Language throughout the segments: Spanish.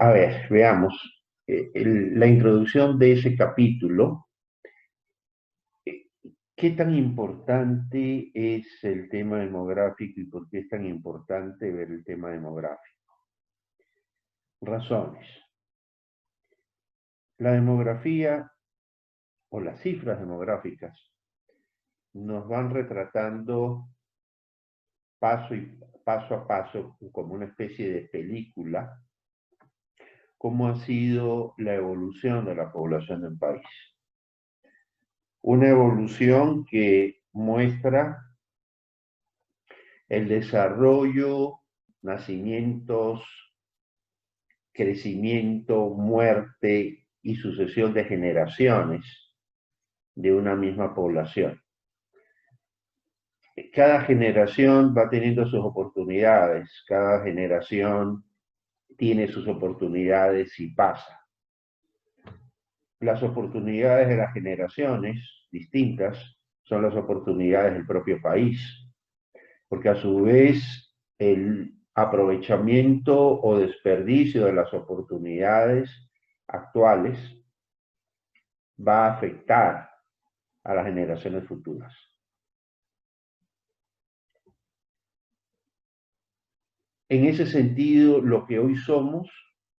A ver, veamos. La introducción de ese capítulo, ¿qué tan importante es el tema demográfico y por qué es tan importante ver el tema demográfico? Razones. La demografía o las cifras demográficas nos van retratando paso a paso, como una especie de película, cómo ha sido la evolución de la población del país. Una evolución que muestra el desarrollo, nacimientos, crecimiento, muerte y sucesión de generaciones de una misma población. Cada generación va teniendo sus oportunidades, cada generación tiene sus oportunidades y pasa. Las oportunidades de las generaciones distintas son las oportunidades del propio país, porque a su vez el aprovechamiento o desperdicio de las oportunidades actuales va a afectar a las generaciones futuras. En ese sentido, lo que hoy somos,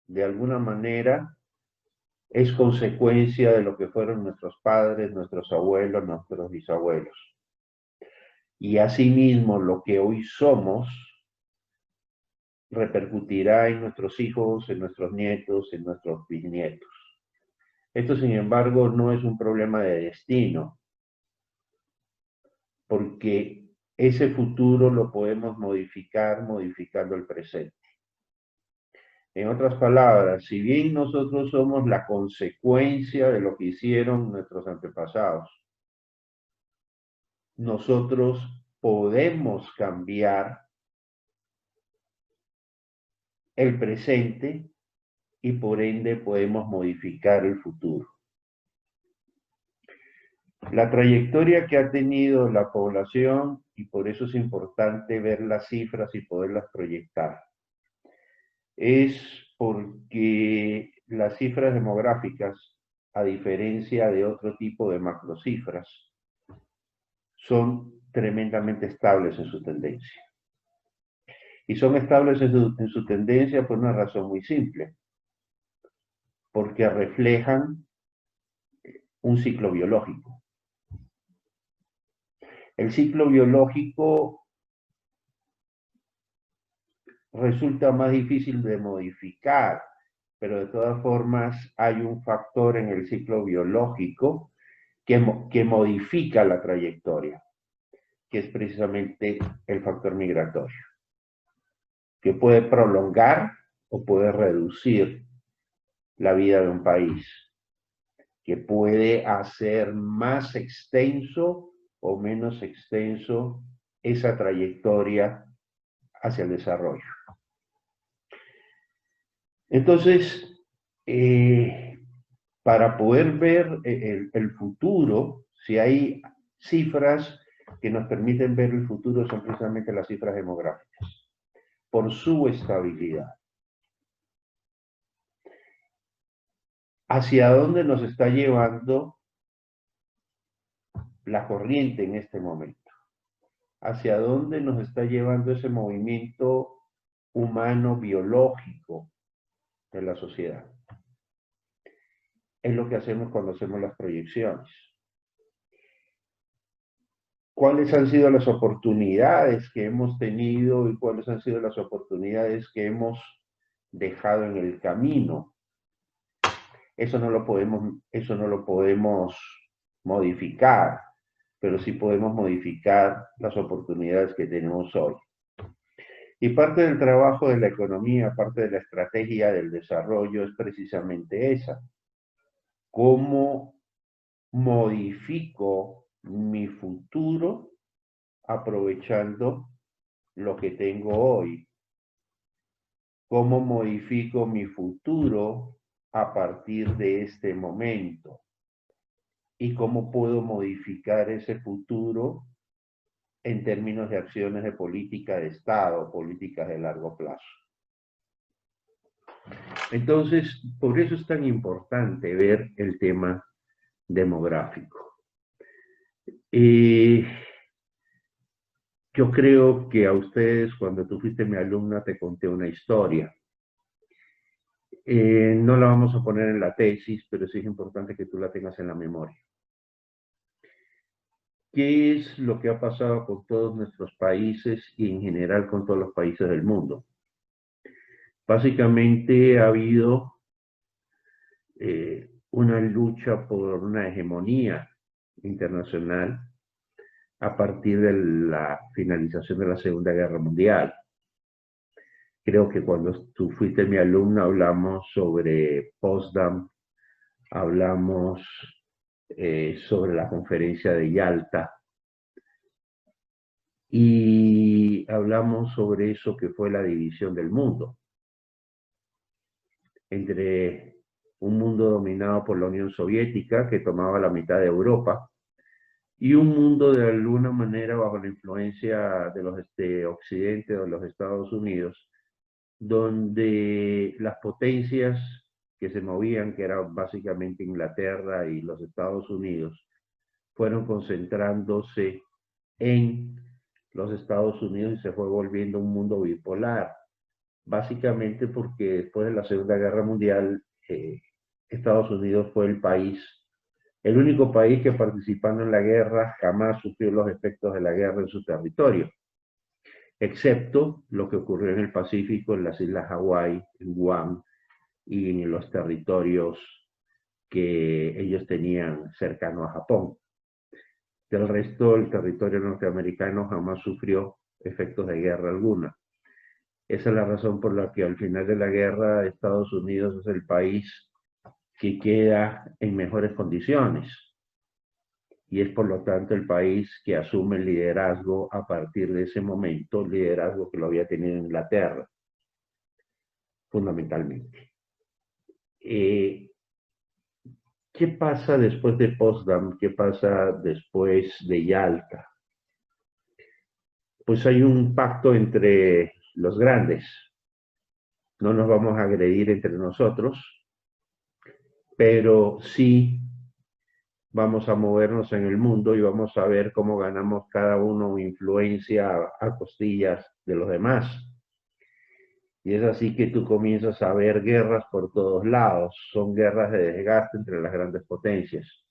de alguna manera, es consecuencia de lo que fueron nuestros padres, nuestros abuelos, nuestros bisabuelos. Y asimismo, lo que hoy somos repercutirá en nuestros hijos, en nuestros nietos, en nuestros bisnietos. Esto, sin embargo, no es un problema de destino, porque ese futuro lo podemos modificar modificando el presente. En otras palabras, si bien nosotros somos la consecuencia de lo que hicieron nuestros antepasados, nosotros podemos cambiar el presente y por ende podemos modificar el futuro. La trayectoria que ha tenido la población, y por eso es importante ver las cifras y poderlas proyectar, es porque las cifras demográficas, a diferencia de otro tipo de macrocifras, son tremendamente estables en su tendencia. Y son estables en su tendencia por una razón muy simple, porque reflejan un ciclo biológico. El ciclo biológico resulta más difícil de modificar, pero de todas formas hay un factor en el ciclo biológico que modifica la trayectoria, que es precisamente el factor migratorio, que puede prolongar o puede reducir la vida de un país, que puede hacer más extenso o menos extenso esa trayectoria hacia el desarrollo. Entonces, para poder ver el futuro, si hay cifras que nos permiten ver el futuro, son precisamente las cifras demográficas, por su estabilidad. ¿Hacia dónde nos está llevando la corriente en este momento? ¿Hacia dónde nos está llevando ese movimiento humano biológico de la sociedad? Es lo que hacemos cuando hacemos las proyecciones. ¿Cuáles han sido las oportunidades que hemos tenido y cuáles han sido las oportunidades que hemos dejado en el camino? Eso no lo podemos modificar, pero sí podemos modificar las oportunidades que tenemos hoy. Y parte del trabajo de la economía, parte de la estrategia del desarrollo es precisamente esa. ¿Cómo modifico mi futuro aprovechando lo que tengo hoy? ¿Cómo modifico mi futuro a partir de este momento? ¿Y cómo puedo modificar ese futuro en términos de acciones de política de Estado, políticas de largo plazo? Entonces, por eso es tan importante ver el tema demográfico. Yo creo que a ustedes, cuando tú fuiste mi alumna, te conté una historia. No la vamos a poner en la tesis, pero sí es importante que tú la tengas en la memoria. ¿Qué es lo que ha pasado con todos nuestros países y en general con todos los países del mundo? Básicamente ha habido una lucha por una hegemonía internacional a partir de la finalización de la Segunda Guerra Mundial. Creo que cuando tú fuiste mi alumno hablamos sobre Potsdam, hablamos sobre la conferencia de Yalta y hablamos sobre eso que fue la división del mundo entre un mundo dominado por la Unión Soviética, que tomaba la mitad de Europa, y un mundo de alguna manera bajo la influencia de los Occidente o los Estados Unidos, donde las potencias que se movían, que eran básicamente Inglaterra y los Estados Unidos, fueron concentrándose en los Estados Unidos y se fue volviendo un mundo bipolar, básicamente porque después de la Segunda Guerra Mundial, Estados Unidos fue el único país que participando en la guerra jamás sufrió los efectos de la guerra en su territorio, excepto lo que ocurrió en el Pacífico, en las islas Hawái, en Guam y en los territorios que ellos tenían cercano a Japón. Del resto, el territorio norteamericano jamás sufrió efectos de guerra alguna. Esa es la razón por la que al final de la guerra Estados Unidos es el país que queda en mejores condiciones y es por lo tanto el país que asume el liderazgo a partir de ese momento, el liderazgo que lo había tenido Inglaterra, fundamentalmente. ¿Qué pasa después de Potsdam? ¿Qué pasa después de Yalta? Pues hay un pacto entre los grandes. No nos vamos a agredir entre nosotros, pero sí vamos a movernos en el mundo y vamos a ver cómo ganamos cada uno influencia a costillas de los demás. Y es así que tú comienzas a ver guerras por todos lados. Son guerras de desgaste entre las grandes potencias,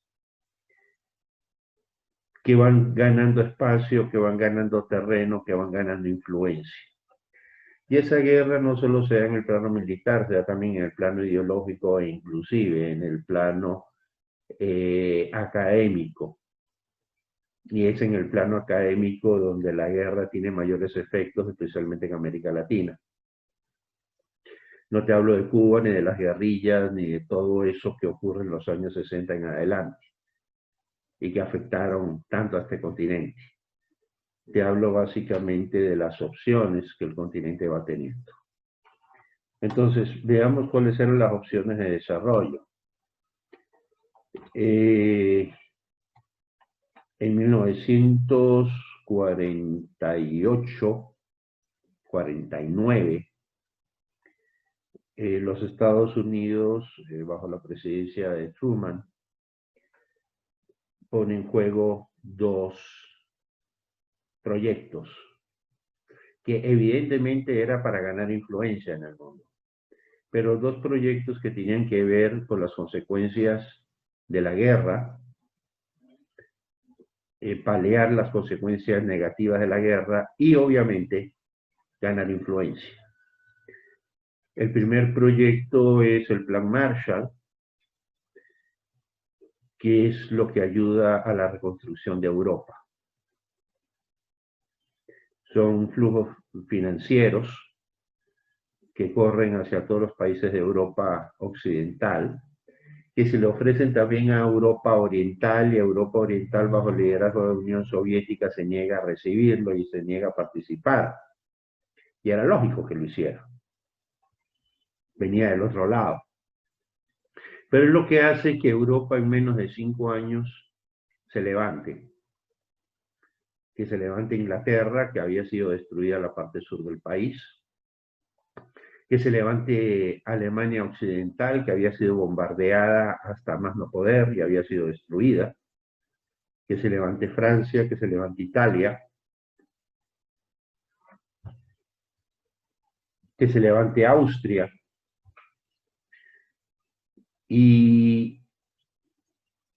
que van ganando espacio, que van ganando terreno, que van ganando influencia. Y esa guerra no solo se da en el plano militar, se da también en el plano ideológico e inclusive en el plano académico. Y es en el plano académico donde la guerra tiene mayores efectos, especialmente en América Latina. No te hablo de Cuba, ni de las guerrillas, ni de todo eso que ocurre en los años 60 en adelante y que afectaron tanto a este continente. Te hablo básicamente de las opciones que el continente va teniendo. Entonces, veamos cuáles eran las opciones de desarrollo. En 1948, 49, los Estados Unidos, bajo la presidencia de Truman, pone en juego dos proyectos que evidentemente era para ganar influencia en el mundo, pero dos proyectos que tenían que ver con las consecuencias de la guerra, paliar las consecuencias negativas de la guerra y obviamente ganar influencia. El primer proyecto es el Plan Marshall, que es lo que ayuda a la reconstrucción de Europa. Son flujos financieros que corren hacia todos los países de Europa occidental, que se le ofrecen también a Europa Oriental, y Europa Oriental bajo el liderazgo de la Unión Soviética se niega a recibirlo y se niega a participar. Y era lógico que lo hiciera. Venía del otro lado. Pero es lo que hace que Europa en menos de 5 años se levante. Que se levante Inglaterra, que había sido destruida la parte sur del país, que se levante Alemania Occidental, que había sido bombardeada hasta más no poder y había sido destruida, que se levante Francia, que se levante Italia, que se levante Austria, y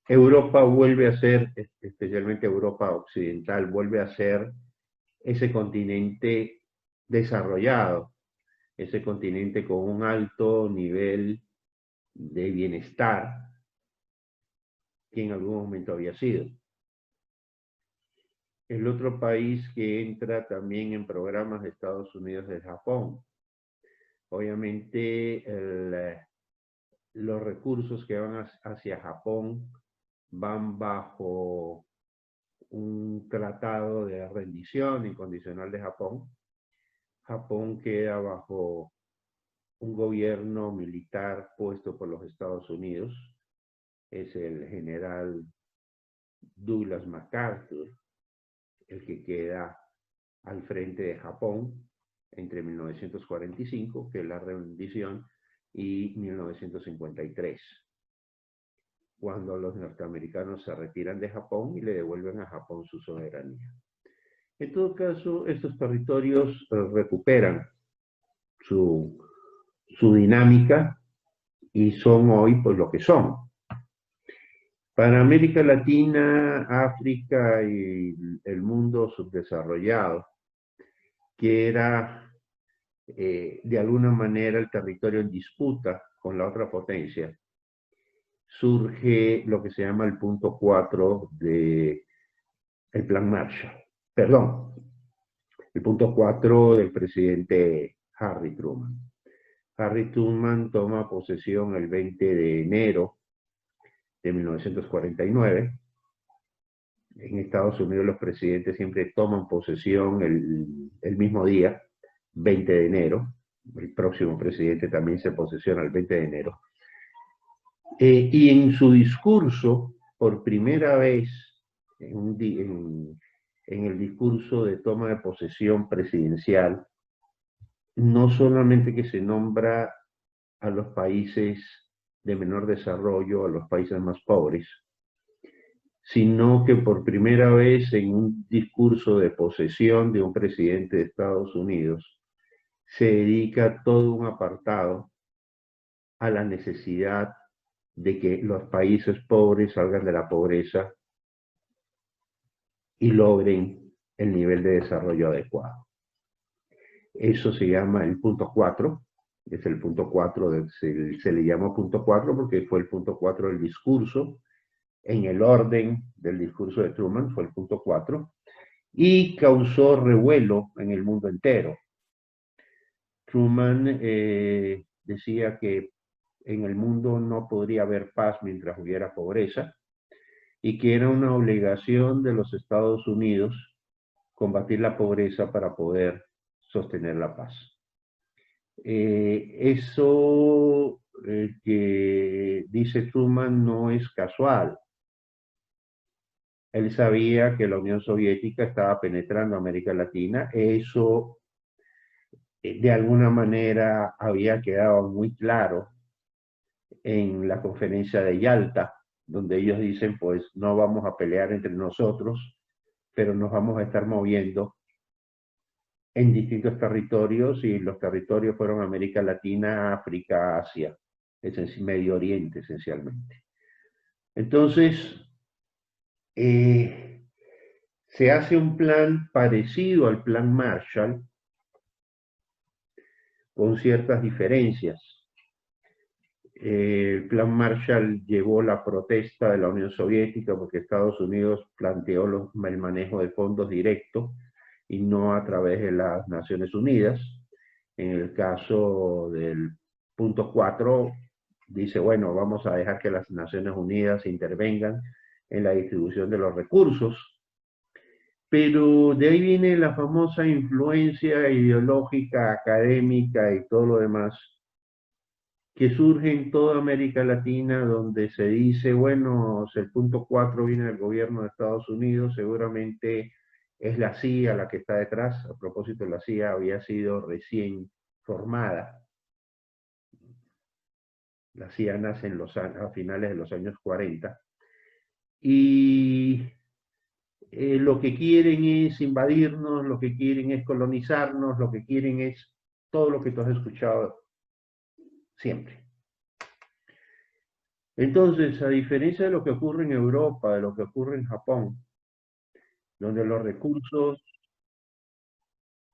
Europa vuelve a ser, especialmente Europa Occidental, vuelve a ser ese continente desarrollado, ese continente con un alto nivel de bienestar que en algún momento había sido. El otro país que entra también en programas de Estados Unidos es Japón. Obviamente los recursos que van hacia Japón van bajo un tratado de rendición incondicional de Japón. Japón queda bajo un gobierno militar puesto por los Estados Unidos. Es el general Douglas MacArthur el que queda al frente de Japón entre 1945, que es la rendición, y 1953, cuando los norteamericanos se retiran de Japón y le devuelven a Japón su soberanía. En todo caso, estos territorios recuperan su dinámica y son hoy pues lo que son. Para América Latina, África y el mundo subdesarrollado, que era de alguna manera el territorio en disputa con la otra potencia, surge lo que se llama el punto 4 del Plan Marshall. Perdón, el punto 4 del presidente Harry Truman. Harry Truman toma posesión el 20 de enero de 1949. En Estados Unidos los presidentes siempre toman posesión el mismo día, 20 de enero. El próximo presidente también se posesiona el 20 de enero. Y en su discurso, por primera vez, en el discurso de toma de posesión presidencial, no solamente que se nombra a los países de menor desarrollo, a los países más pobres, sino que por primera vez en un discurso de posesión de un presidente de Estados Unidos, se dedica todo un apartado a la necesidad de que los países pobres salgan de la pobreza y logren el nivel de desarrollo adecuado. Eso se llama el punto 4, es el punto 4, se le llama punto 4 porque fue el punto 4 del discurso, en el orden del discurso de Truman fue el punto 4, y causó revuelo en el mundo entero. Truman decía que en el mundo no podría haber paz mientras hubiera pobreza, y que era una obligación de los Estados Unidos combatir la pobreza para poder sostener la paz. Eso que dice Truman no es casual. Él sabía que la Unión Soviética estaba penetrando América Latina. Eso de alguna manera había quedado muy claro en la conferencia de Yalta, donde ellos dicen, pues no vamos a pelear entre nosotros, pero nos vamos a estar moviendo en distintos territorios, y los territorios fueron América Latina, África, Asia, Medio Oriente esencialmente. Entonces, se hace un plan parecido al Plan Marshall, con ciertas diferencias. El Plan Marshall llevó la protesta de la Unión Soviética porque Estados Unidos planteó el manejo de fondos directos y no a través de las Naciones Unidas. En el caso del punto 4, dice, bueno, vamos a dejar que las Naciones Unidas intervengan en la distribución de los recursos. Pero de ahí viene la famosa influencia ideológica, académica y todo lo demás, que surge en toda América Latina, donde se dice, bueno, si el punto 4 viene del gobierno de Estados Unidos, seguramente es la CIA la que está detrás. A propósito, la CIA había sido recién formada La CIA nace a finales de los años 40. Y lo que quieren es invadirnos, lo que quieren es colonizarnos, lo que quieren es todo lo que tú has escuchado siempre. Entonces, a diferencia de lo que ocurre en Europa, de lo que ocurre en Japón, donde los recursos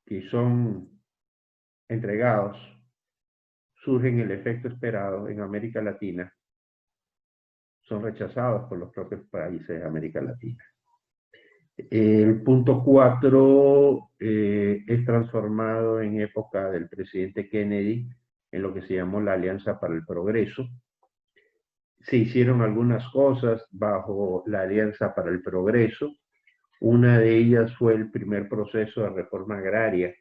que son entregados surgen el efecto esperado en América Latina, son rechazados por los propios países de América Latina. El punto 4 es transformado en época del presidente Kennedy en lo que se llamó la Alianza para el Progreso. Se hicieron algunas cosas bajo la Alianza para el Progreso. Una de ellas fue el primer proceso de reforma agraria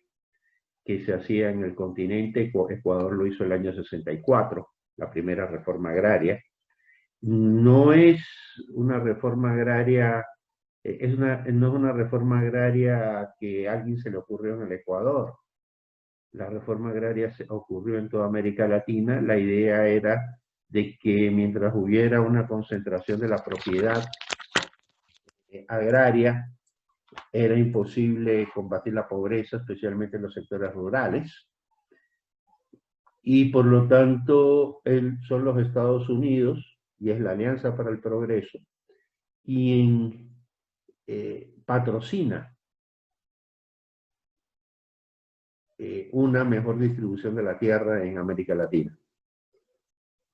que se hacía en el continente. Ecuador lo hizo el año 64, la primera reforma agraria. No es una reforma agraria, no es una reforma agraria que a alguien se le ocurrió en el Ecuador. La reforma agraria ocurrió en toda América Latina. La idea era de que mientras hubiera una concentración de la propiedad agraria, era imposible combatir la pobreza, especialmente en los sectores rurales. Y por lo tanto, son los Estados Unidos, y es la Alianza para el Progreso, quien patrocina una mejor distribución de la tierra en América Latina.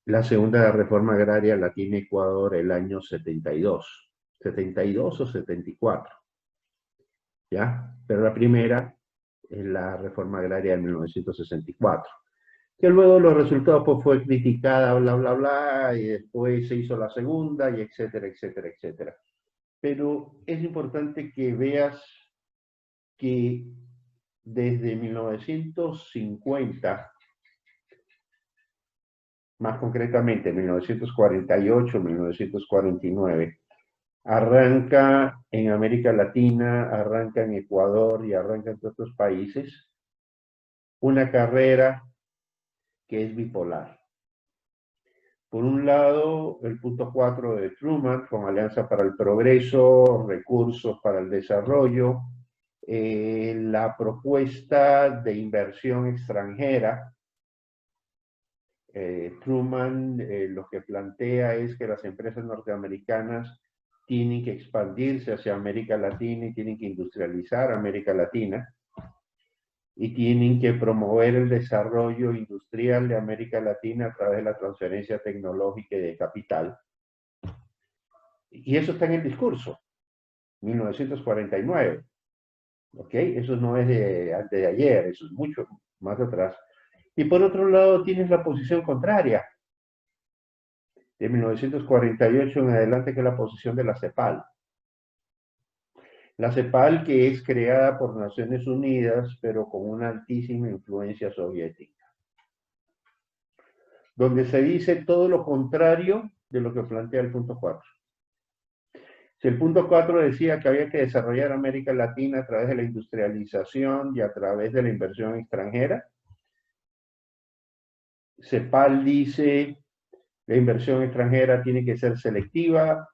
La segunda reforma agraria la tiene Ecuador el año 72 o 74, ¿ya? Pero la primera es la reforma agraria de 1964, que luego los resultados pues, fue criticada, bla, bla, bla, y después se hizo la segunda, y etcétera, etcétera, etcétera. Pero es importante que veas que desde 1950, más concretamente 1948, 1949, arranca en América Latina, arranca en Ecuador y arranca en otros países una carrera que es bipolar. Por un lado, el punto 4 de Truman, con Alianza para el Progreso, recursos para el desarrollo, la propuesta de inversión extranjera. Truman lo que plantea es que las empresas norteamericanas tienen que expandirse hacia América Latina y tienen que industrializar América Latina y tienen que promover el desarrollo industrial de América Latina a través de la transferencia tecnológica y de capital. Y eso está en el discurso, 1949. ¿Ok? Eso no es de antes de ayer, eso es mucho más atrás. Y por otro lado tienes la posición contraria, de 1948 en adelante, que es la posición de la CEPAL. La CEPAL, que es creada por Naciones Unidas, pero con una altísima influencia soviética, donde se dice todo lo contrario de lo que plantea el punto 4. Si el punto 4 decía que había que desarrollar América Latina a través de la industrialización y a través de la inversión extranjera, CEPAL dice la inversión extranjera tiene que ser selectiva,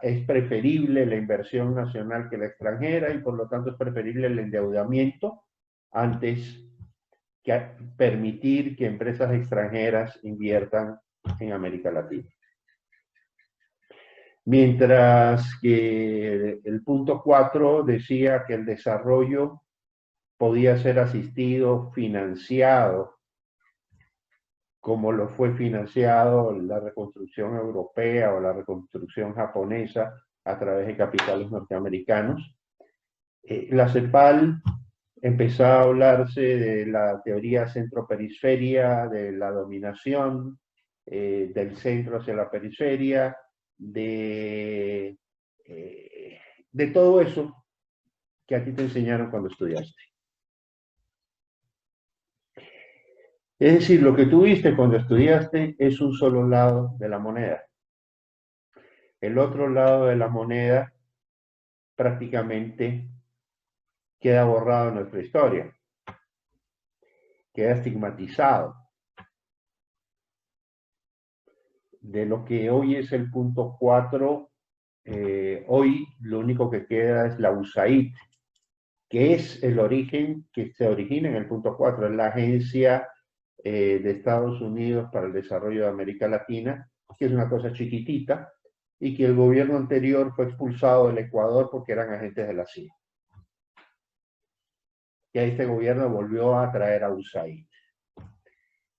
es preferible la inversión nacional que la extranjera y por lo tanto es preferible el endeudamiento antes que permitir que empresas extranjeras inviertan en América Latina. Mientras que el punto 4 decía que el desarrollo podía ser asistido, financiado, como lo fue financiado la reconstrucción europea o la reconstrucción japonesa a través de capitales norteamericanos. La CEPAL empezó a hablarse de la teoría centro-periferia, de la dominación, del centro hacia la periferia, de todo eso que a ti te enseñaron cuando estudiaste. Es decir, lo que tú viste cuando estudiaste es un solo lado de la moneda. El otro lado de la moneda prácticamente queda borrado en nuestra historia, queda estigmatizado. de lo que hoy es el punto 4, hoy lo único que queda es la USAID, que es el origen, que se origina en el punto 4, es la Agencia de Estados Unidos para el Desarrollo de América Latina, que es una cosa chiquitita, y que el gobierno anterior fue expulsado del Ecuador porque eran agentes de la CIA. Y este gobierno volvió a traer a USAID.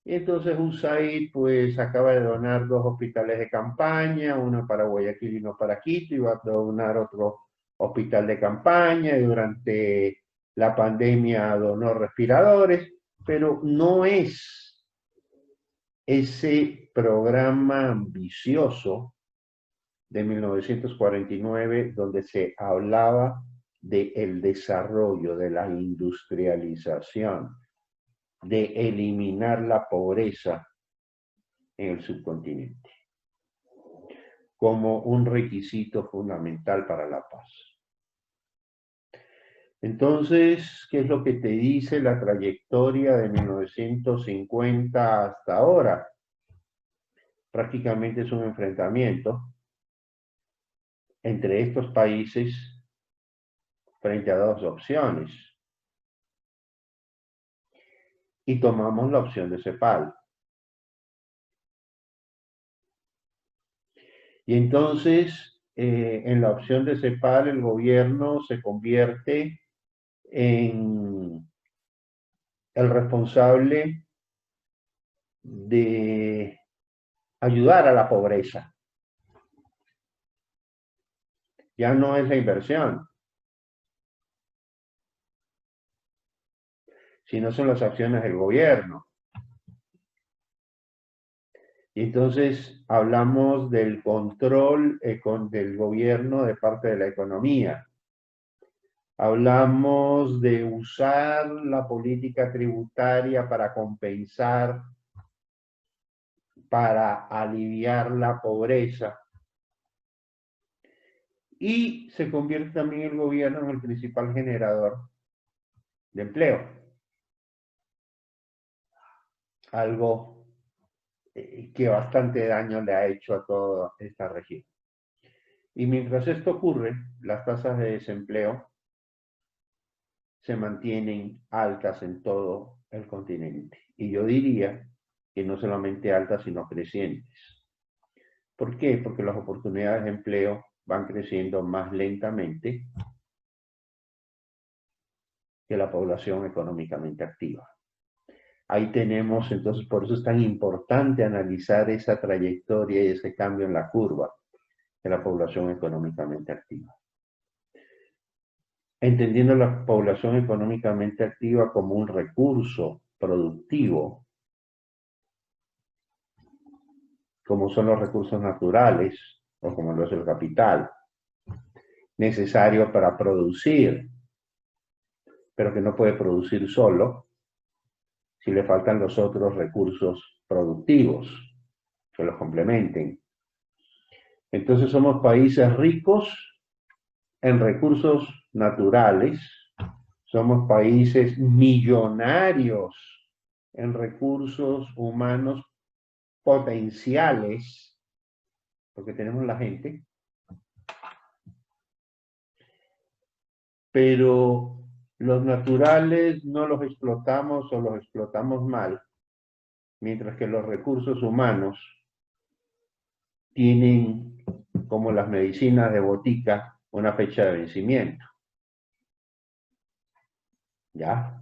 Y entonces USAID pues acaba de donar 2 hospitales de campaña, uno para Guayaquil y uno para Quito, y va a donar otro hospital de campaña, y durante la pandemia donó respiradores, pero no es ese programa ambicioso de 1949 donde se hablaba del desarrollo, de la industrialización, de eliminar la pobreza en el subcontinente, como un requisito fundamental para la paz. Entonces, ¿qué es lo que te dice la trayectoria de 1950 hasta ahora? Prácticamente es un enfrentamiento entre estos países frente a 2 opciones. Y tomamos la opción de CEPAL. Y entonces, en la opción de CEPAL, el gobierno se convierte en el responsable de ayudar a la pobreza. Ya no es la inversión, sino son las acciones del gobierno. Y entonces hablamos del control del gobierno de parte de la economía. Hablamos de usar la política tributaria para compensar, para aliviar la pobreza. Y se convierte también el gobierno en el principal generador de empleo. Algo que bastante daño le ha hecho a toda esta región. Y mientras esto ocurre, las tasas de desempleo se mantienen altas en todo el continente. Y yo diría que no solamente altas, sino crecientes. ¿Por qué? Porque las oportunidades de empleo van creciendo más lentamente que la población económicamente activa. Ahí tenemos, entonces, por eso es tan importante analizar esa trayectoria y ese cambio en la curva de la población económicamente activa. Entendiendo la población económicamente activa como un recurso productivo, como son los recursos naturales, o como lo es el capital, necesario para producir, pero que no puede producir solo si le faltan los otros recursos productivos que los complementen. Entonces somos países ricos en recursos naturales, somos países millonarios en recursos humanos potenciales, porque tenemos la gente, pero los naturales no los explotamos o los explotamos mal, mientras que los recursos humanos tienen, como las medicinas de botica, una fecha de vencimiento. ¿Ya?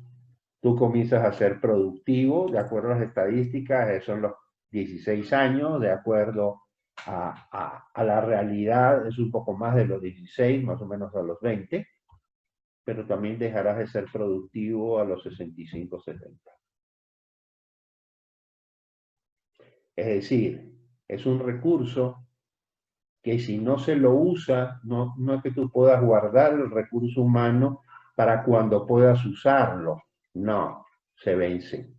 Tú comienzas a ser productivo, de acuerdo a las estadísticas, son los 16 años, de acuerdo a la realidad, es un poco más de los 16, más o menos a los 20, pero también dejarás de ser productivo a los 65, 70. Es decir, es un recurso que si no se lo usa, no es que tú puedas guardar el recurso humano para cuando puedas usarlo. No, se vence.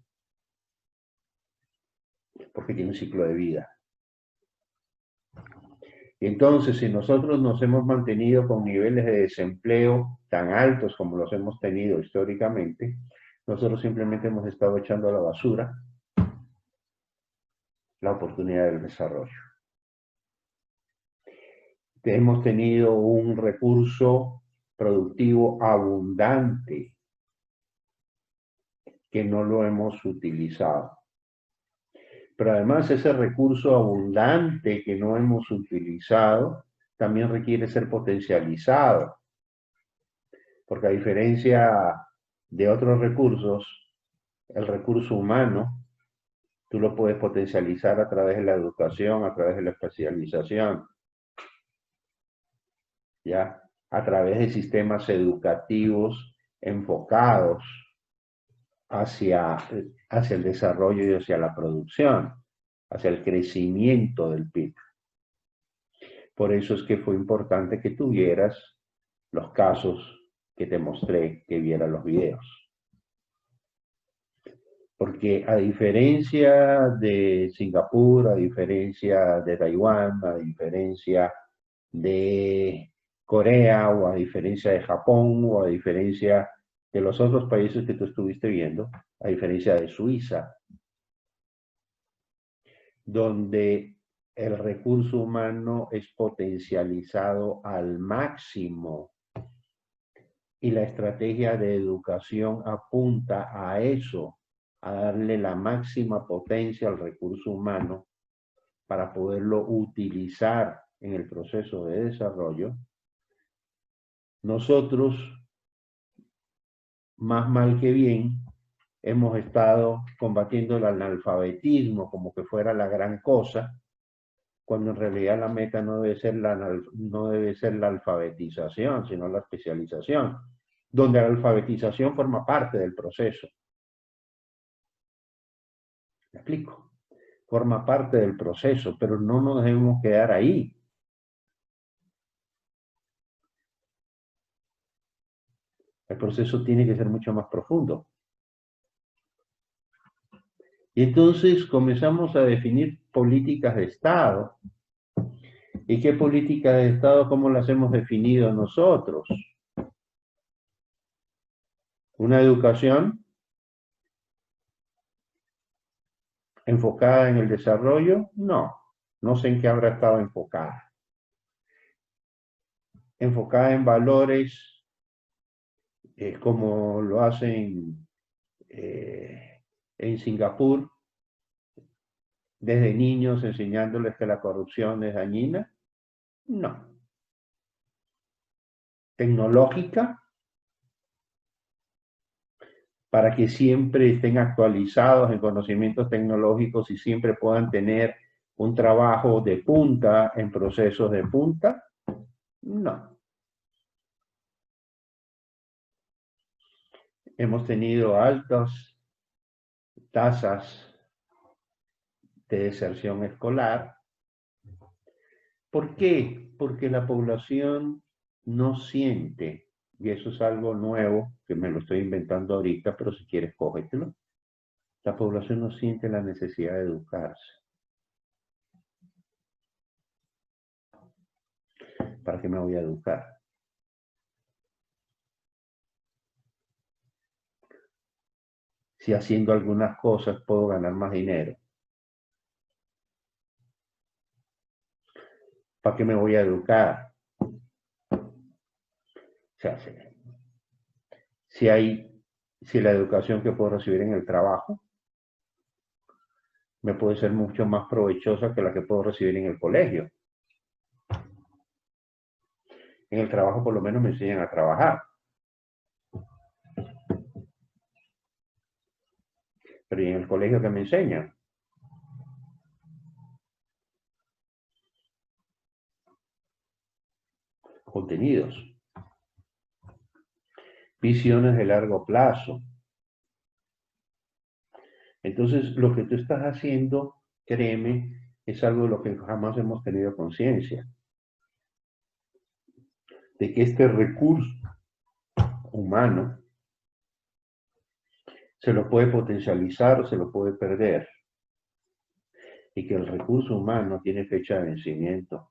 Porque tiene un ciclo de vida. Entonces, si nosotros nos hemos mantenido con niveles de desempleo tan altos como los hemos tenido históricamente, nosotros simplemente hemos estado echando a la basura la oportunidad del desarrollo. hemos tenido un recurso productivo abundante que no lo hemos utilizado. Pero además ese recurso abundante que no hemos utilizado también requiere ser potencializado, porque a diferencia de otros recursos, el recurso humano, tú lo puedes potencializar a través de la educación, a través de la especialización, ¿ya? A través de sistemas educativos enfocados hacia el desarrollo y hacia la producción, hacia el crecimiento del PIB. Por eso es que fue importante que tuvieras los casos que te mostré, que vieras los videos. Porque a diferencia de Singapur, a diferencia de Taiwán, a diferencia de Corea, o a diferencia de Japón, o a diferencia de los otros países que tú estuviste viendo, a diferencia de Suiza, donde el recurso humano es potencializado al máximo y la estrategia de educación apunta a eso, a darle la máxima potencia al recurso humano para poderlo utilizar en el proceso de desarrollo. Nosotros, más mal que bien, hemos estado combatiendo el analfabetismo como que fuera la gran cosa, cuando en realidad la meta no debe ser la alfabetización, sino la especialización, donde la alfabetización forma parte del proceso. ¿Me explico? Forma parte del proceso, pero no nos debemos quedar ahí. El proceso tiene que ser mucho más profundo. Y entonces comenzamos a definir políticas de Estado. ¿Y qué políticas de Estado, cómo las hemos definido nosotros? Una educación enfocada en el desarrollo, no sé en qué habrá estado enfocada. Enfocada en valores, como lo hacen en Singapur, desde niños enseñándoles que la corrupción es dañina, no. Tecnológica, para que siempre estén actualizados en conocimientos tecnológicos y siempre puedan tener un trabajo de punta en procesos de punta, no. Hemos tenido altas tasas de deserción escolar. ¿Por qué? Porque la población no siente, y eso es algo nuevo, que me lo estoy inventando ahorita, pero si quieres, cógetelo. La población no siente la necesidad de educarse. ¿Para qué me voy a educar? Si haciendo algunas cosas puedo ganar más dinero. ¿Para qué me voy a educar? O sea, si la educación que puedo recibir en el trabajo me puede ser mucho más provechosa que la que puedo recibir en el colegio. En el trabajo por lo menos me enseñan a trabajar. Pero ¿y en el colegio qué me enseñan? Contenidos. Visiones de largo plazo. Entonces, lo que tú estás haciendo, créeme, es algo de lo que jamás hemos tenido conciencia. De que este recurso humano se lo puede potencializar o se lo puede perder. Y que el recurso humano tiene fecha de vencimiento.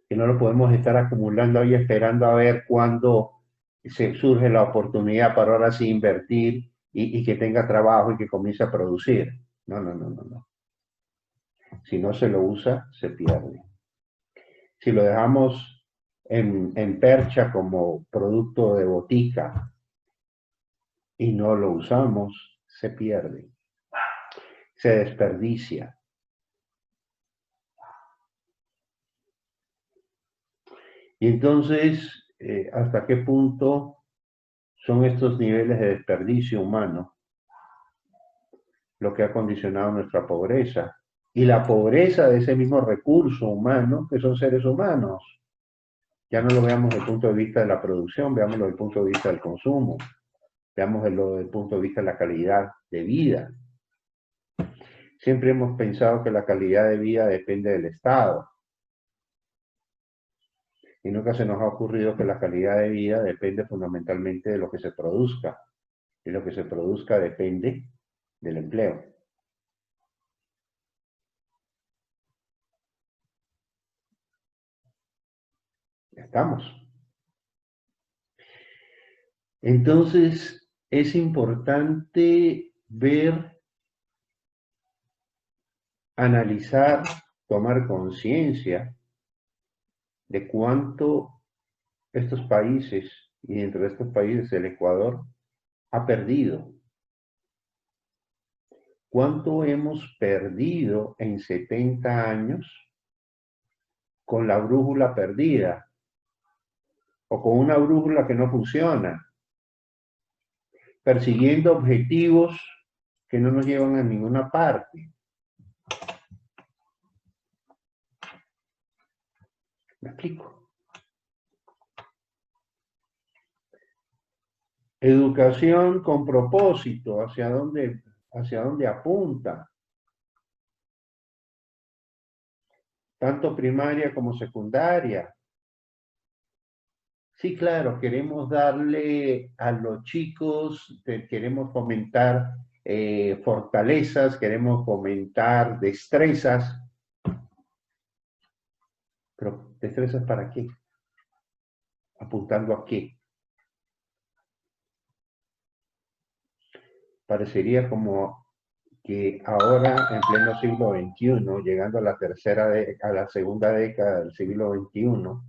Que no lo podemos estar acumulando ahí esperando a ver cuándo se surge la oportunidad para ahora sí invertir y que tenga trabajo y que comience a producir. No. Si no se lo usa, se pierde. Si lo dejamos en percha como producto de botica y no lo usamos, se pierde, se desperdicia. Y entonces, ¿hasta qué punto son estos niveles de desperdicio humano lo que ha condicionado nuestra pobreza? Y la pobreza de ese mismo recurso humano, que son seres humanos. Ya no lo veamos desde el punto de vista de la producción, veámoslo desde el punto de vista del consumo, veámoslo desde el punto de vista de la calidad de vida. Siempre hemos pensado que la calidad de vida depende del Estado. Y nunca se nos ha ocurrido que la calidad de vida depende fundamentalmente de lo que se produzca. Y lo que se produzca depende del empleo. Ya estamos. Entonces, es importante ver, analizar, tomar conciencia de cuánto estos países, y dentro de estos países el Ecuador, ha perdido. ¿Cuánto hemos perdido en 70 años con la brújula perdida? O con una brújula que no funciona, persiguiendo objetivos que no nos llevan a ninguna parte. ¿Me explico? Educación con propósito, ¿hacia dónde apunta? Tanto primaria como secundaria. Sí, claro, queremos darle a los chicos, queremos fomentar fortalezas, queremos fomentar destrezas, pero ¿destrezas para qué? ¿Apuntando a qué? Parecería como que ahora, en pleno siglo XXI, llegando a la segunda década del siglo XXI,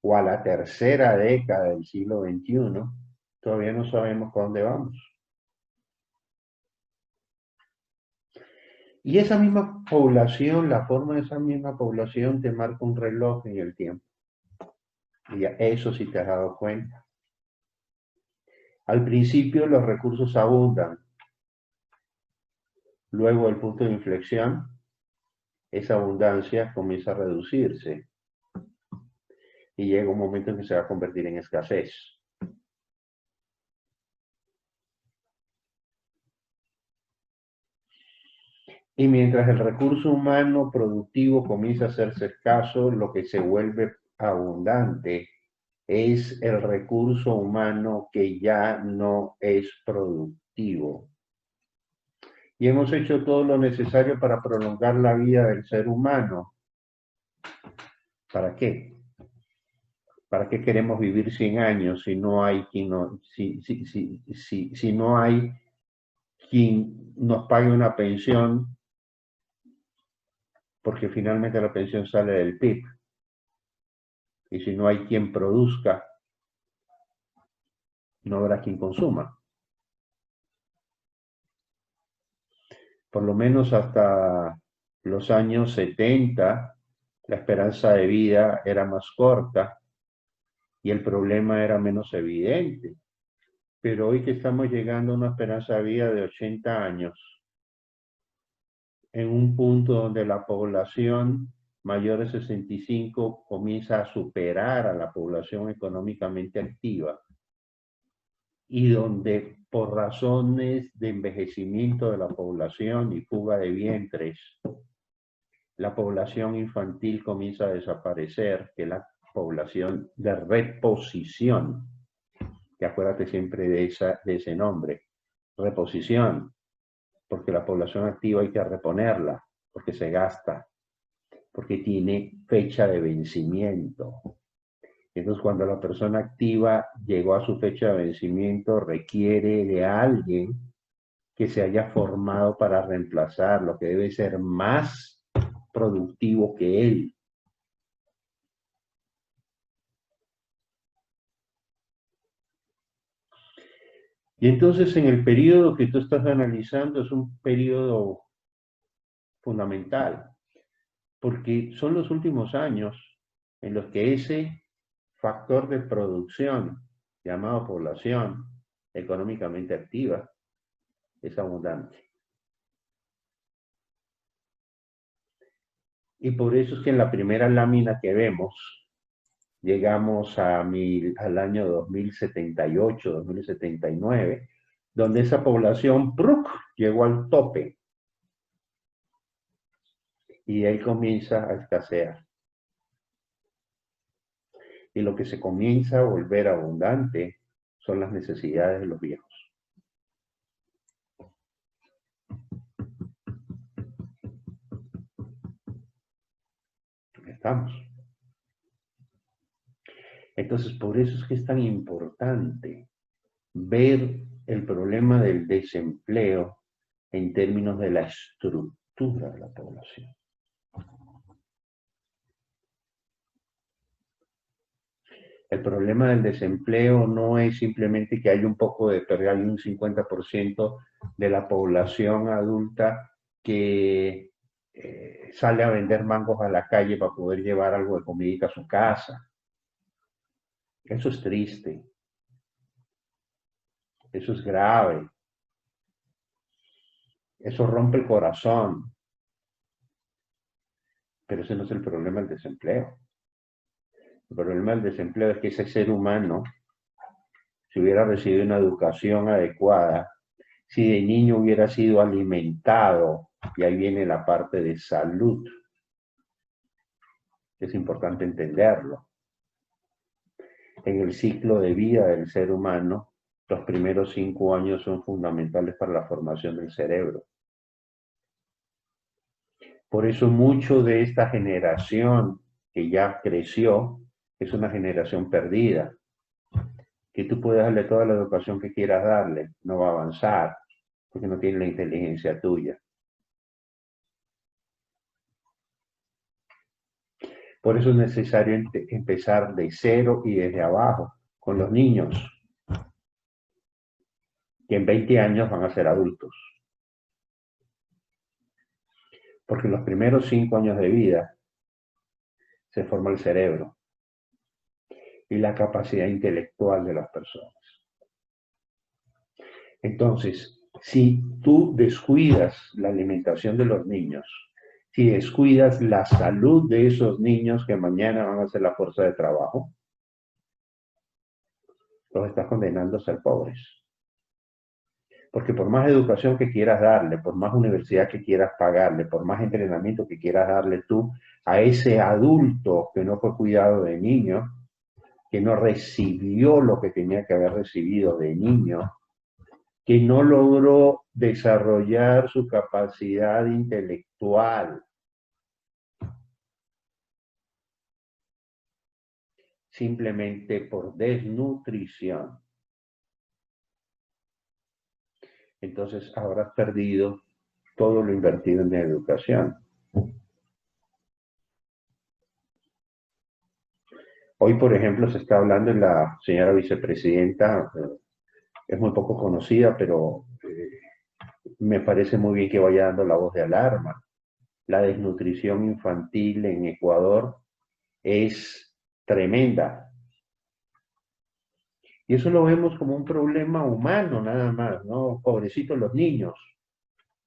o a la tercera década del siglo XXI, todavía no sabemos para dónde vamos. Y esa misma población, la forma de esa misma población te marca un reloj en el tiempo. Y eso sí te has dado cuenta. Al principio los recursos abundan. Luego el punto de inflexión, esa abundancia comienza a reducirse. Y llega un momento en que se va a convertir en escasez. Y mientras el recurso humano productivo comienza a hacerse escaso, lo que se vuelve abundante es el recurso humano que ya no es productivo. Y hemos hecho todo lo necesario para prolongar la vida del ser humano. ¿Para qué? ¿Para qué queremos vivir 100 años si no hay quien no hay quien nos pague una pensión? Porque finalmente la pensión sale del PIB. Y si no hay quien produzca, no habrá quien consuma. Por lo menos hasta los años 70, la esperanza de vida era más corta y el problema era menos evidente. Pero hoy que estamos llegando a una esperanza de vida de 80 años, en un punto donde la población mayor de 65 comienza a superar a la población económicamente activa, y donde por razones de envejecimiento de la población y fuga de vientres, la población infantil comienza a desaparecer, que es la población de reposición, que acuérdate siempre de ese nombre, reposición, porque la población activa hay que reponerla, porque se gasta, porque tiene fecha de vencimiento. Entonces, cuando la persona activa llegó a su fecha de vencimiento, requiere de alguien que se haya formado para reemplazarlo, que debe ser más productivo que él. Y entonces en el periodo que tú estás analizando es un periodo fundamental, porque son los últimos años en los que ese factor de producción, llamado población económicamente activa, es abundante. Y por eso es que en la primera lámina que vemos, llegamos al año 2078, 2079, donde esa población ¡pruc!, llegó al tope. Y ahí comienza a escasear. Y lo que se comienza a volver abundante son las necesidades de los viejos. Estamos. Entonces, por eso es que es tan importante ver el problema del desempleo en términos de la estructura de la población. El problema del desempleo no es simplemente que hay un poco de pérdida, hay un 50% de la población adulta que sale a vender mangos a la calle para poder llevar algo de comida a su casa. Eso es triste. Eso es grave. Eso rompe el corazón. Pero ese no es el problema del desempleo. El problema del desempleo es que ese ser humano, si hubiera recibido una educación adecuada, si de niño hubiera sido alimentado, y ahí viene la parte de salud, es importante entenderlo. En el ciclo de vida del ser humano, los primeros 5 años son fundamentales para la formación del cerebro. Por eso mucho de esta generación que ya creció es una generación perdida. Que tú puedes darle toda la educación que quieras darle, no va a avanzar, porque no tiene la inteligencia tuya. Por eso es necesario empezar de cero y desde abajo, con los niños, que en 20 años van a ser adultos. Porque en los primeros 5 años de vida se forma el cerebro y la capacidad intelectual de las personas. Entonces, si tú descuidas la alimentación de los niños, si descuidas la salud de esos niños que mañana van a ser la fuerza de trabajo, los estás condenando a ser pobres. Porque por más educación que quieras darle, por más universidad que quieras pagarle, por más entrenamiento que quieras darle tú a ese adulto que no fue cuidado de niño, que no recibió lo que tenía que haber recibido de niño, que no logró desarrollar su capacidad intelectual, simplemente por desnutrición. Entonces ahora has perdido todo lo invertido en la educación. Hoy, por ejemplo, se está hablando de la señora vicepresidenta, es muy poco conocida, pero me parece muy bien que vaya dando la voz de alarma. La desnutrición infantil en Ecuador es tremenda. Y eso lo vemos como un problema humano nada más, ¿no? Pobrecitos los niños.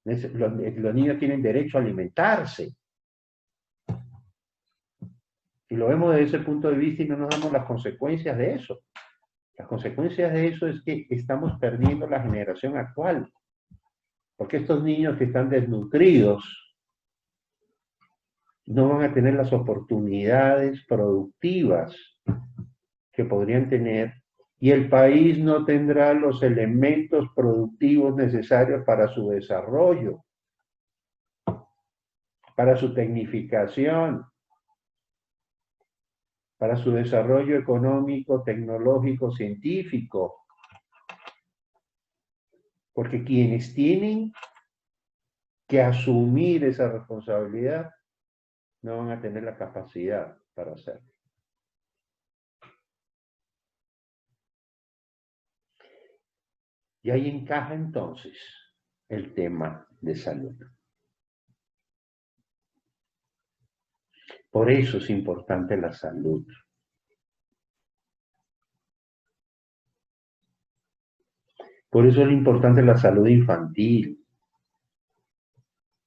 Los niños tienen derecho a alimentarse. Y lo vemos desde ese punto de vista y no nos damos las consecuencias de eso. Las consecuencias de eso es que estamos perdiendo la generación actual. Porque estos niños que están desnutridos no van a tener las oportunidades productivas que podrían tener y el país no tendrá los elementos productivos necesarios para su desarrollo, para su tecnificación, para su desarrollo económico, tecnológico, científico. Porque quienes tienen que asumir esa responsabilidad no van a tener la capacidad para hacerlo. Y ahí encaja entonces el tema de salud. Por eso es importante la salud. Por eso es importante la salud infantil.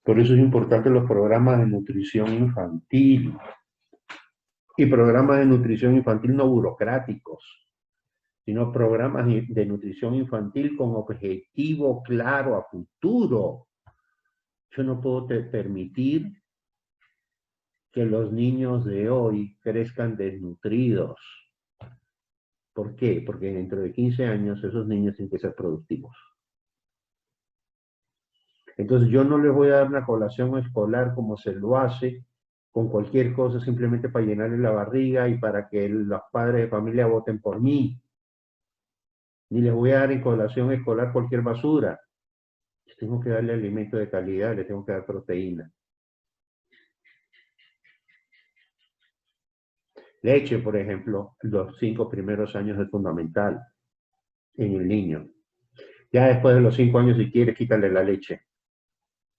Por eso es importante los programas de nutrición infantil. Y programas de nutrición infantil no burocráticos, sino programas de nutrición infantil con objetivo claro a futuro. Yo no puedo permitir que los niños de hoy crezcan desnutridos. ¿Por qué? Porque dentro de 15 años esos niños tienen que ser productivos. Entonces yo no les voy a dar una colación escolar como se lo hace con cualquier cosa simplemente para llenarle la barriga y para que los padres de familia voten por mí. Ni les voy a dar en colación escolar cualquier basura. Yo tengo que darle alimento de calidad, le tengo que dar proteína. Leche, por ejemplo, los 5 primeros años es fundamental en el niño. Ya después de los 5 años, si quieres, quítale la leche.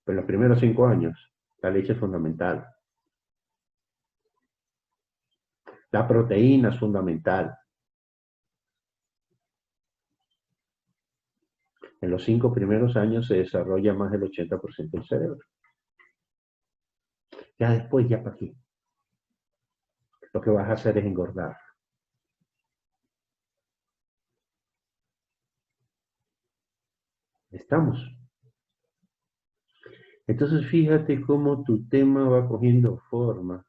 Pero en los primeros 5 años, la leche es fundamental. La proteína es fundamental. En los 5 primeros años se desarrolla más del 80% del cerebro. Ya después, ¿ya para qué? Lo que vas a hacer es engordar. ¿Estamos? Entonces fíjate cómo tu tema va cogiendo forma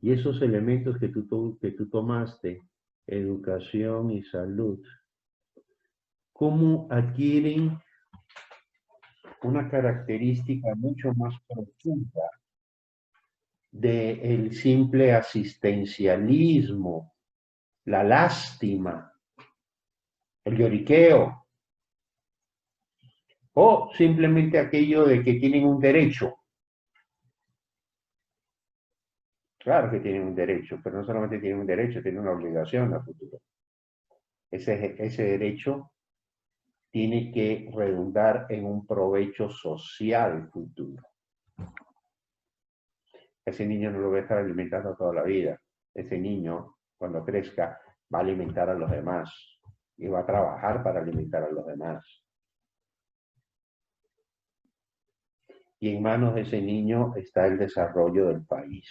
y esos elementos que tú tomaste, educación y salud, cómo adquieren una característica mucho más profunda del simple asistencialismo, la lástima, el lloriqueo, o simplemente aquello de que tienen un derecho. Claro que tienen un derecho, pero no solamente tienen un derecho, tienen una obligación a futuro. Ese derecho tiene que redundar en un provecho social futuro. Ese niño no lo va a estar alimentando toda la vida. Ese niño, cuando crezca, va a alimentar a los demás y va a trabajar para alimentar a los demás. Y en manos de ese niño está el desarrollo del país.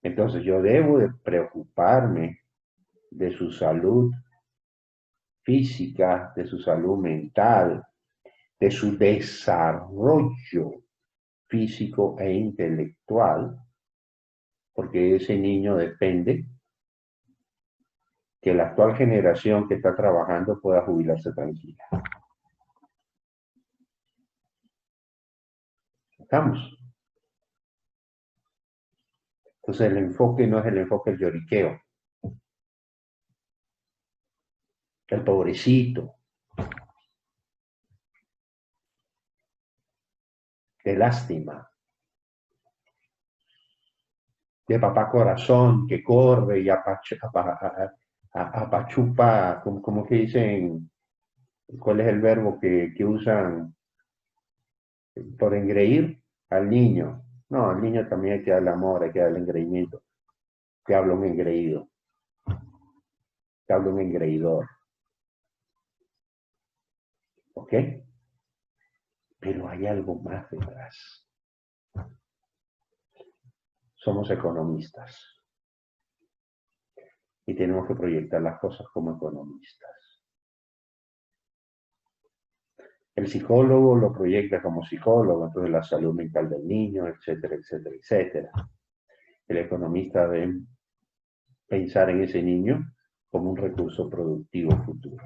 Entonces yo debo de preocuparme de su salud física, de su salud mental, de su desarrollo físico e intelectual, porque ese niño depende que la actual generación que está trabajando pueda jubilarse tranquila. ¿Estamos? Entonces el enfoque no es el enfoque del lloriqueo, el pobrecito, de lástima, de papá corazón que corre y apachupa, como que dicen, ¿cuál es el verbo que usan por engreír al niño? No, al niño también hay que darle amor, hay que darle engreimiento. Te habla un engreído, te habla un engreidor. ¿Ok? Pero hay algo más detrás. Somos economistas y tenemos que proyectar las cosas como economistas. El psicólogo lo proyecta como psicólogo, entonces la salud mental del niño, etcétera, etcétera, etcétera. El economista debe pensar en ese niño como un recurso productivo futuro.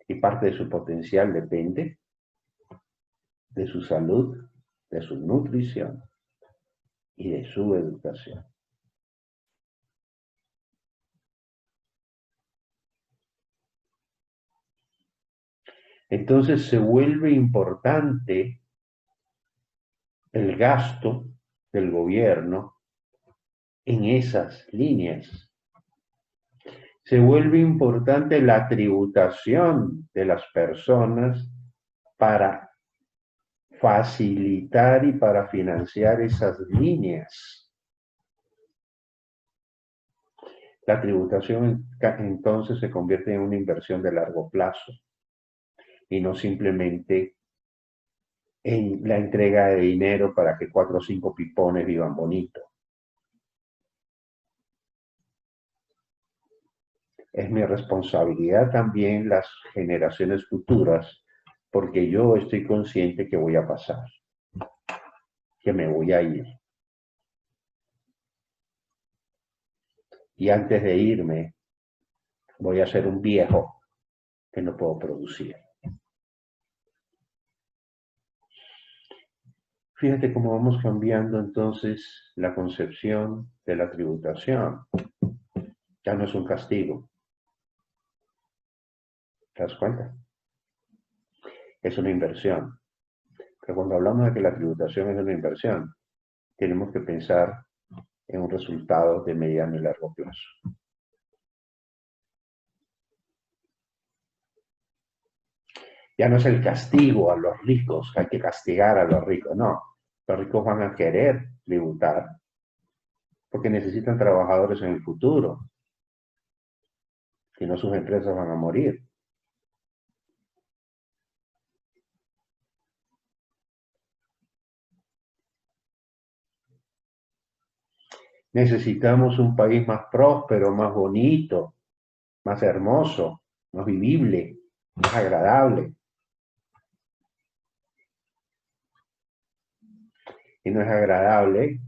Y parte de su potencial depende de su salud, de su nutrición y de su educación. Entonces se vuelve importante el gasto del gobierno en esas líneas. se vuelve importante la tributación de las personas para facilitar y para financiar esas líneas. La tributación entonces se convierte en una inversión de largo plazo y no simplemente en la entrega de dinero para que 4 o 5 pipones vivan bonito. Es mi responsabilidad también las generaciones futuras, porque yo estoy consciente que voy a pasar, que me voy a ir. Y antes de irme, voy a ser un viejo que no puedo producir. Fíjate cómo vamos cambiando entonces la concepción de la tributación. Ya no es un castigo. ¿Te das cuenta? Es una inversión. Pero cuando hablamos de que la tributación es una inversión, tenemos que pensar en un resultado de mediano y largo plazo. Ya no es el castigo a los ricos, que hay que castigar a los ricos, no. Los ricos van a querer tributar porque necesitan trabajadores en el futuro. Si no, sus empresas van a morir. Necesitamos un país más próspero, más bonito, más hermoso, más vivible, más agradable. Y no es agradable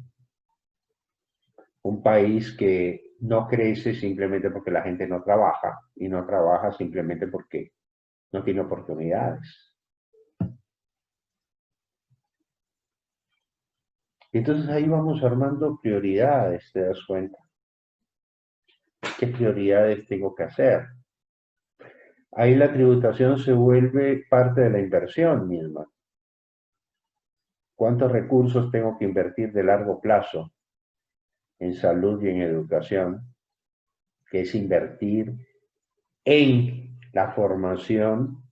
un país que no crece simplemente porque la gente no trabaja, y no trabaja simplemente porque no tiene oportunidades. Y entonces ahí vamos armando prioridades, ¿te das cuenta? ¿Qué prioridades tengo que hacer? Ahí la tributación se vuelve parte de la inversión misma. ¿Cuántos recursos tengo que invertir de largo plazo en salud y en educación? Que es invertir en la formación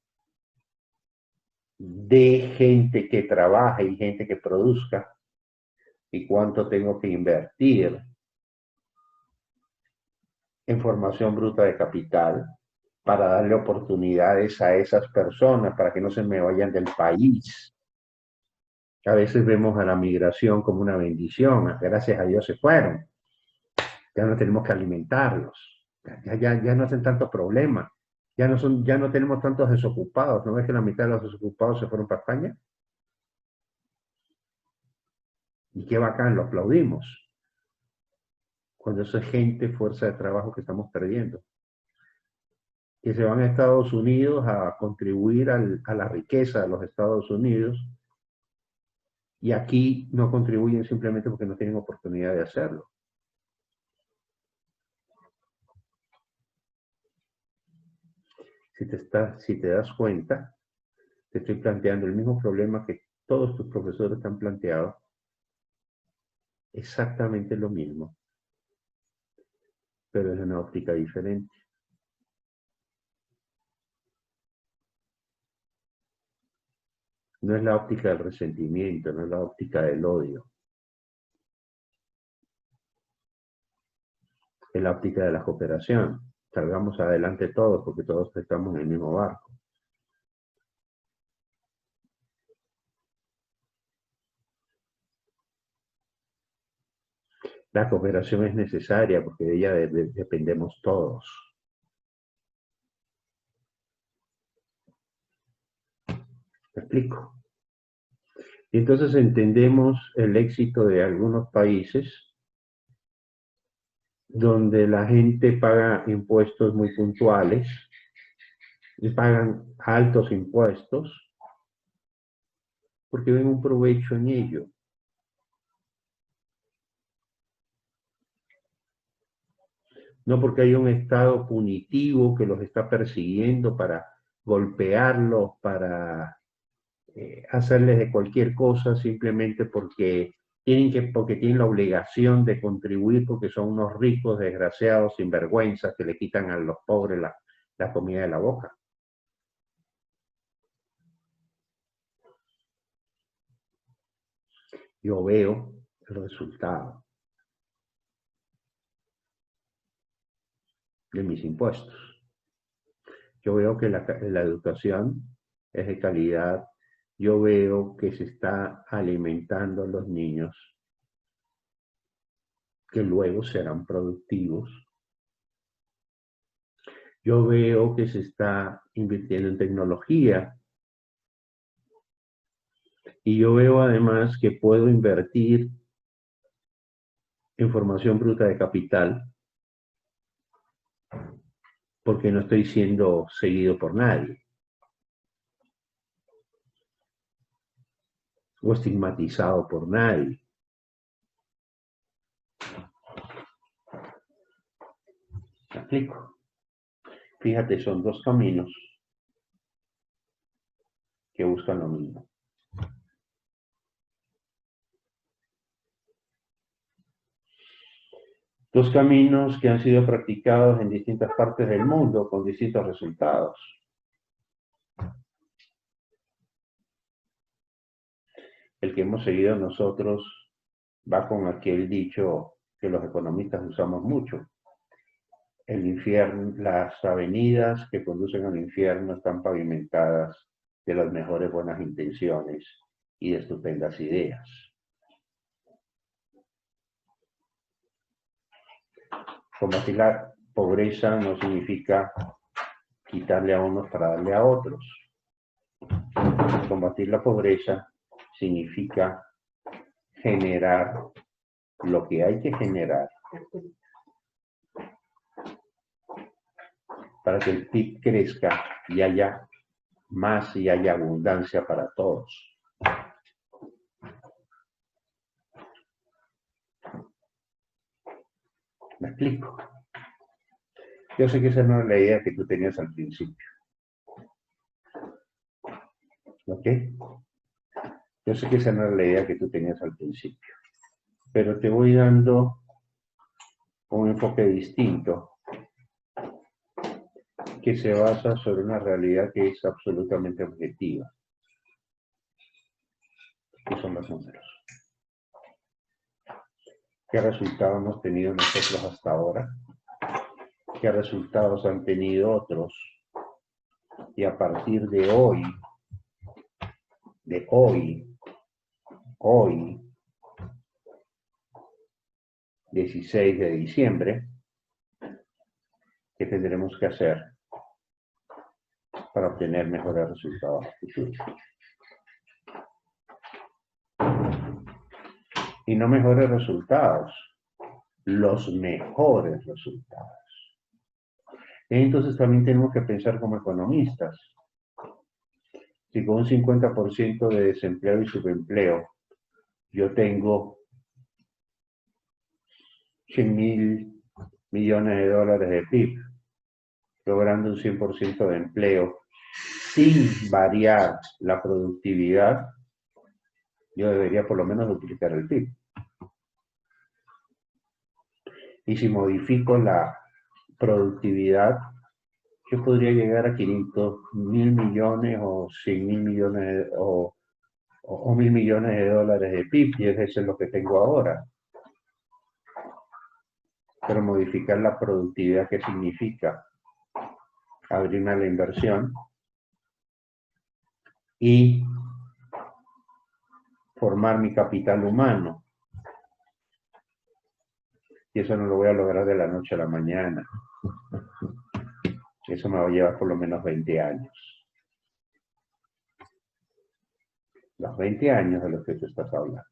de gente que trabaje y gente que produzca. ¿Y cuánto tengo que invertir en formación bruta de capital para darle oportunidades a esas personas para que no se me vayan del país? A veces vemos a la migración como una bendición, gracias a Dios se fueron, ya no tenemos que alimentarlos, ya no hacen tantos problemas, ya no tenemos tantos desocupados. ¿No ves que la mitad de los desocupados se fueron para España? Y qué bacán, lo aplaudimos, cuando eso es gente, fuerza de trabajo que estamos perdiendo, que se van a Estados Unidos a contribuir a la riqueza de los Estados Unidos, y aquí no contribuyen simplemente porque no tienen oportunidad de hacerlo. Si te das cuenta, te estoy planteando el mismo problema que todos tus profesores te han planteado, exactamente lo mismo, pero desde una óptica diferente. No es la óptica del resentimiento, no es la óptica del odio, es la óptica de la cooperación. Salgamos adelante todos porque todos estamos en el mismo barco. La cooperación es necesaria porque de ella dependemos todos. ¿Me explico? Y entonces entendemos el éxito de algunos países donde la gente paga impuestos muy puntuales y pagan altos impuestos porque ven un provecho en ello. No porque hay un Estado punitivo que los está persiguiendo para golpearlos, para hacerles de cualquier cosa, simplemente porque porque tienen la obligación de contribuir porque son unos ricos, desgraciados, sinvergüenzas que le quitan a los pobres la comida de la boca. Yo veo el resultado de mis impuestos. Yo veo que la educación es de calidad. Yo veo que se está alimentando a los niños que luego serán productivos. Yo veo que se está invirtiendo en tecnología. Y yo veo además que puedo invertir en formación bruta de capital porque no estoy siendo seguido por nadie o estigmatizado por nadie. ¿Me explico? Fíjate, son dos caminos que buscan lo mismo. Dos caminos que han sido practicados en distintas partes del mundo con distintos resultados. El que hemos seguido nosotros va con aquel dicho que los economistas usamos mucho. El infierno, las avenidas que conducen al infierno están pavimentadas de las mejores buenas intenciones y de estupendas ideas. Combatir la pobreza no significa quitarle a unos para darle a otros. Combatir la pobreza significa generar lo que hay que generar para que el PIB crezca y haya más y haya abundancia para todos. ¿Me explico? Yo sé que esa no es la idea que tú tenías al principio. ¿Ok? Yo sé que esa no es la idea que tú tenías al principio. Pero te voy dando un enfoque distinto que se basa sobre una realidad que es absolutamente objetiva. ¿Qué son los números? ¿Qué resultados hemos tenido nosotros hasta ahora? ¿Qué resultados han tenido otros? Y a partir de hoy, 16 de diciembre, ¿qué tendremos que hacer para obtener mejores resultados futuros? Y no mejores resultados, los mejores resultados. Entonces también tenemos que pensar como economistas. Si con un 50% de desempleo y subempleo, yo tengo 100.000 millones de dólares de PIB, logrando un 100% de empleo, sin variar la productividad, yo debería por lo menos duplicar el PIB. Y si modifico la productividad, yo podría llegar a 500.000 millones o 100.000 millones o 1.000 millones de dólares de PIB, y eso es lo que tengo ahora. Pero modificar la productividad, ¿qué significa? Abrirme a la inversión y formar mi capital humano. Y eso no lo voy a lograr de la noche a la mañana. Eso me va a llevar por lo menos 20 años. Los 20 años de los que tú estás hablando.